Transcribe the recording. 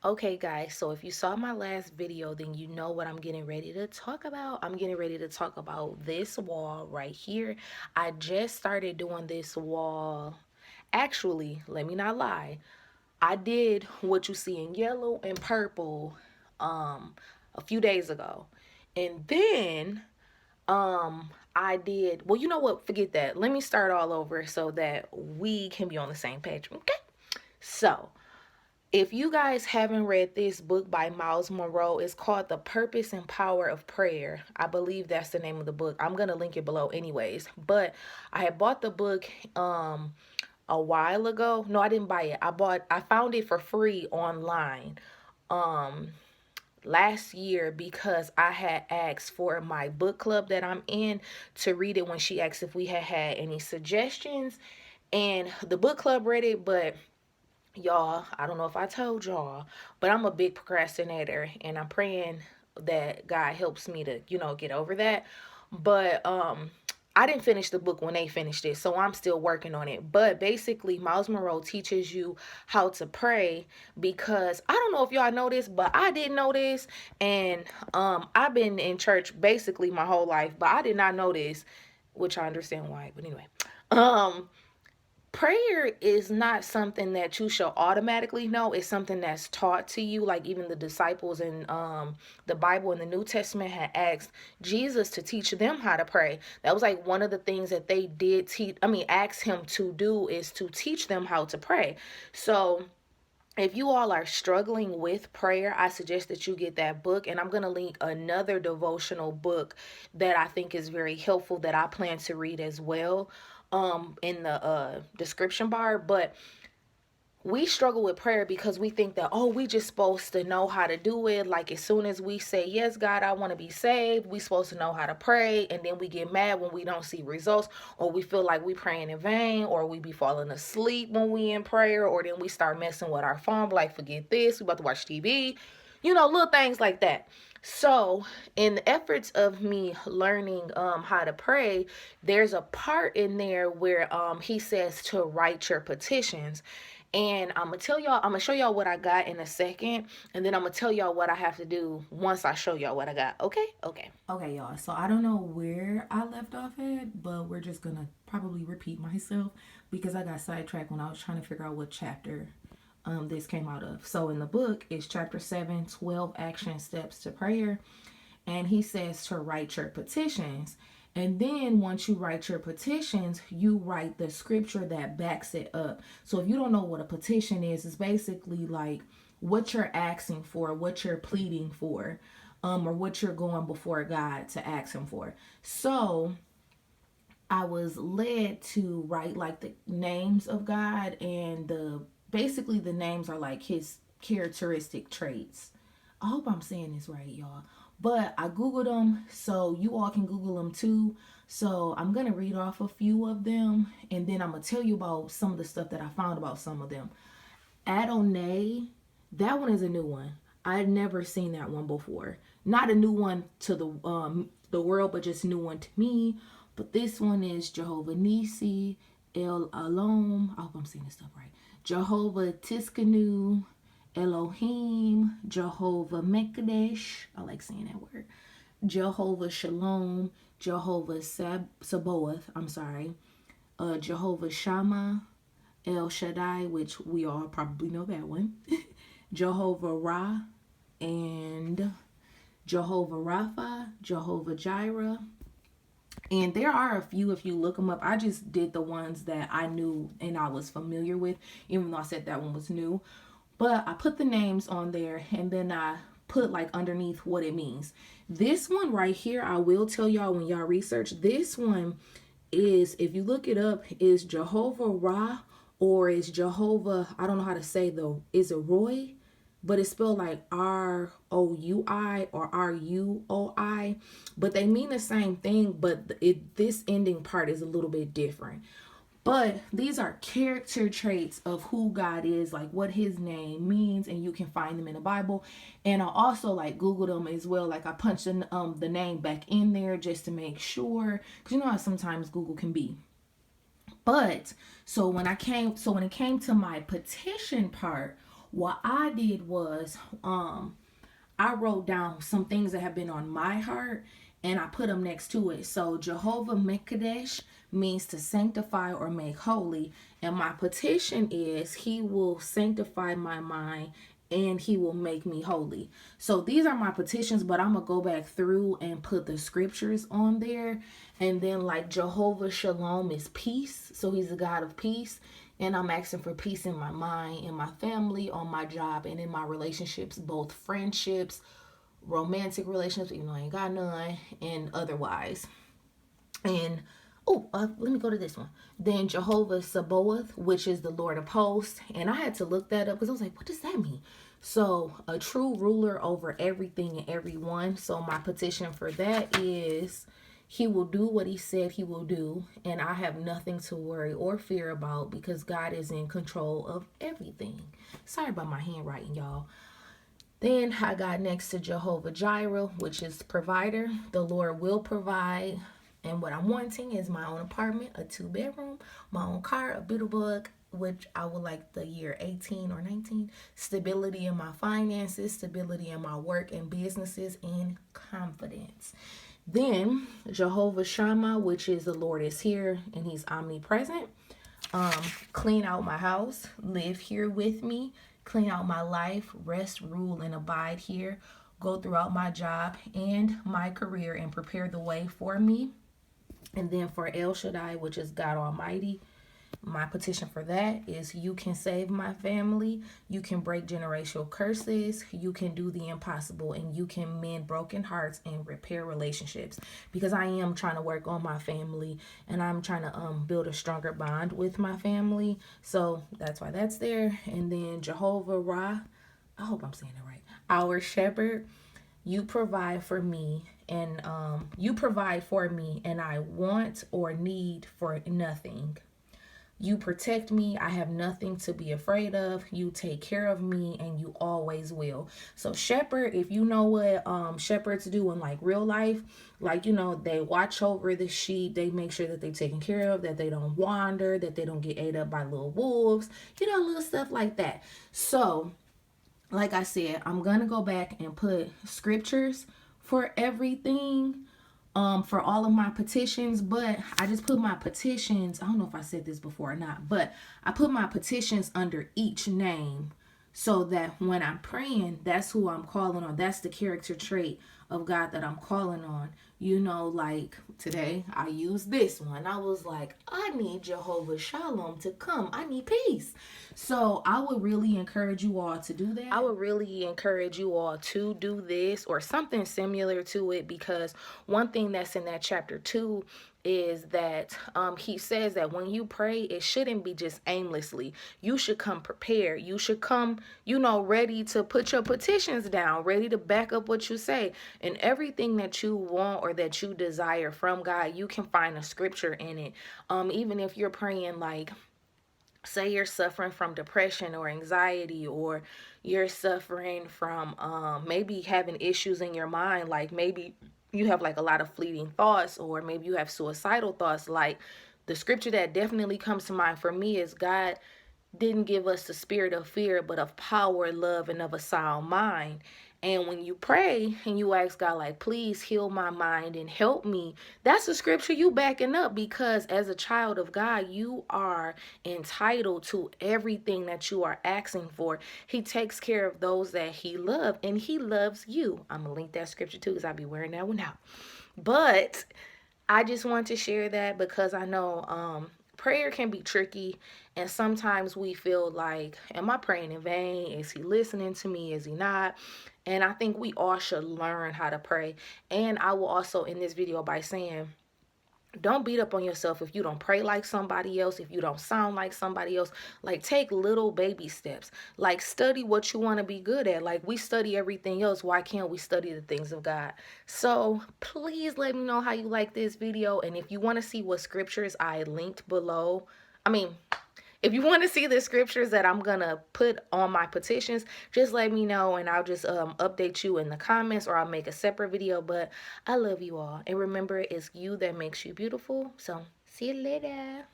Okay, guys, so if you saw my last video, then you know what I'm getting ready to talk about. I'm getting ready to talk about this wall right here. I just started doing this wall. Actually, let me not lie. I did what you see in yellow and purple a few days ago. And then I did, well, you know what? Forget that. Let me start all over so that we can be on the same page. Okay? So, if you guys haven't read this book by Myles Munroe, it's called The Purpose and Power of Prayer. I believe that's the name of the book. I'm going to link it below anyways. But I had bought the book a while ago. No, I didn't buy it. I found it for free online um last year because I had asked for my book club that I'm in to read it when she asked if we had any suggestions, and the book club read it. But y'all, I don't know if I told y'all, but I'm a big procrastinator, and I'm praying that God helps me to, get over that. But I didn't finish the book when they finished it, so I'm still working on it. But basically, Myles Munroe teaches you how to pray, because I don't know if y'all know this, but I didn't know this, and I've been in church basically my whole life, but I did not know this, which I understand why. But anyway, um prayer is not something that you shall automatically know. It's something that's taught to you. Like, even the disciples in the Bible in the New Testament had asked Jesus to teach them how to pray. That was like one of the things that they did teach, ask him to do, is to teach them how to pray. So if you all are struggling with prayer, I suggest that you get that book. And I'm going to link another devotional book that I think is very helpful that I plan to read as well in the description bar. But we struggle with prayer because we think that, oh, we just supposed to know how to do it. Like, as soon as we say, yes, God, I want to be saved, we supposed to know how to pray. And then we get mad when we don't see results, or we feel like we praying in vain, or we be falling asleep when we in prayer, or then we start messing with our phone, like, forget this, we about to watch TV, little things like that. So, in the efforts of me learning how to pray, there's a part in there where he says to write your petitions. And I'm gonna show y'all what I got in a second, and then I'm gonna tell y'all what I have to do once I show y'all what I got. Okay? Okay. Okay, y'all. So I don't know where I left off at, but we're just gonna probably repeat myself because I got sidetracked when I was trying to figure out what chapter this came out of. So in the book, it's chapter 7, 12 action steps to prayer. And he says to write your petitions. And then once you write your petitions, you write the scripture that backs it up. So if you don't know what a petition is, it's basically like what you're asking for, what you're pleading for, or what you're going before God to ask Him for. So I was led to write like the names of God, and the basically the names are like His characteristic traits. I hope I'm saying this right, y'all. But I Googled them, so you all can Google them too. So I'm going to read off a few of them, and then I'm going to tell you about some of the stuff that I found about some of them. Adonai, that one is a new one. I'd never seen that one before. Not a new one to the world, but just a new one to me. But this one is Jehovah Nisi, El Alom. I hope I'm saying this stuff right. Jehovah Tiskanu, Elohim, Jehovah Mekadesh. I like saying that word. Jehovah Shalom, Jehovah Sabaoth. I'm sorry. Jehovah Shammah, El Shaddai, which we all probably know that one. Jehovah Ra, and Jehovah Rapha, Jehovah Jireh. And there are a few, if you look them up. I just did the ones that I knew and I was familiar with, even though I said that one was new. But I put the names on there, and then I put like underneath what it means. This one right here, I will tell y'all when y'all research. This one is, if you look it up, is Jehovah Ra, or is Jehovah, I don't know how to say though, is it Roy? But it's spelled like Roui or Ruoi, but they mean the same thing. But this ending part is a little bit different. But these are character traits of who God is, like what His name means, and you can find them in the Bible. And I also like Googled them as well. Like, I punched the name back in there just to make sure, because you know how sometimes Google can be. But so when it came to my petition part, What I did was I wrote down some things that have been on my heart and I put them next to it. So Jehovah Mekadesh means to sanctify or make holy. And my petition is he will sanctify my mind and he will make me holy. So these are my petitions, but I'm going to go back through and put the scriptures on there. And then, like, Jehovah Shalom is peace. So he's the God of peace. And I'm asking for peace in my mind, in my family, on my job, and in my relationships, both friendships, romantic relationships, even though I ain't got none, and otherwise. And let me go to this one. Then Jehovah Sabaoth, which is the Lord of hosts. And I had to look that up because I was like, what does that mean? So, a true ruler over everything and everyone. So, my petition for that is he will do what he said he will do. And I have nothing to worry or fear about because God is in control of everything. Sorry about my handwriting, y'all. Then I got next to Jehovah Jireh, which is provider. The Lord will provide. And what I'm wanting is my own apartment, a 2-bedroom, my own car, a Bittlebug, which I would like the year 18 or 19. Stability in my finances, stability in my work and businesses, and confidence. Then Jehovah Shammah, which is the Lord is here and he's omnipresent. Clean out my house, live here with me, clean out my life, rest, rule, and abide here, go throughout my job and my career and prepare the way for me. And then for El Shaddai, which is God Almighty, my petition for that is you can save my family, you can break generational curses, you can do the impossible, and you can mend broken hearts and repair relationships. Because I am trying to work on my family and I'm trying to build a stronger bond with my family. So that's why that's there. And then Jehovah Ra, I hope I'm saying it right. Our shepherd, you provide for me and I want or need for nothing. You protect me. I have nothing to be afraid of. You take care of me and you always will. So shepherd, if you know what shepherds do in like real life, like, they watch over the sheep. They make sure that they're taken care of, that they don't wander, that they don't get ate up by little wolves, little stuff like that. So, like I said, I'm going to go back and put scriptures for everything, for all of my petitions, but I just put my petitions, I don't know if I said this before or not, but I put my petitions under each name so that when I'm praying, that's who I'm calling on. That's the character trait of God that I'm calling on. Like today, I used this one. I was like, I need Jehovah Shalom to come. I need peace. So I would really encourage you all to do I that. would really encourage you all to do this or something similar to it, because one thing that's in that chapter 2 is that he says that when you pray, it shouldn't be just aimlessly. You should come prepared. You should come, ready to put your petitions down, ready to back up what you say. And everything that you want or that you desire from God, you can find a scripture in it. Even if you're praying like, say you're suffering from depression or anxiety, or you're suffering from maybe having issues in your mind, like maybe you have like a lot of fleeting thoughts, or maybe you have suicidal thoughts, like the scripture that definitely comes to mind for me is God didn't give us the spirit of fear, but of power, love, and of a sound mind. And when you pray and you ask God, like, please heal my mind and help me, that's a scripture you backing up, because as a child of God, you are entitled to everything that you are asking for. He takes care of those that he loves, and he loves you. I'm going to link that scripture too, because I'll be wearing that one out. But I just want to share that because I know prayer can be tricky, and sometimes we feel like, am I praying in vain? Is he listening to me? Is he not? And I think we all should learn how to pray. And I will also end this video by saying, don't beat up on yourself if you don't pray like somebody else, if you don't sound like somebody else. Like, take little baby steps. Like, study what you want to be good at. Like, we study everything else. Why can't we study the things of God? So please let me know how you like this video. And if you want to see what scriptures I linked below, I mean, if you want to see the scriptures that I'm going to put on my petitions, just let me know and I'll just update you in the comments, or I'll make a separate video. But I love you all. And remember, it's you that makes you beautiful. So see you later.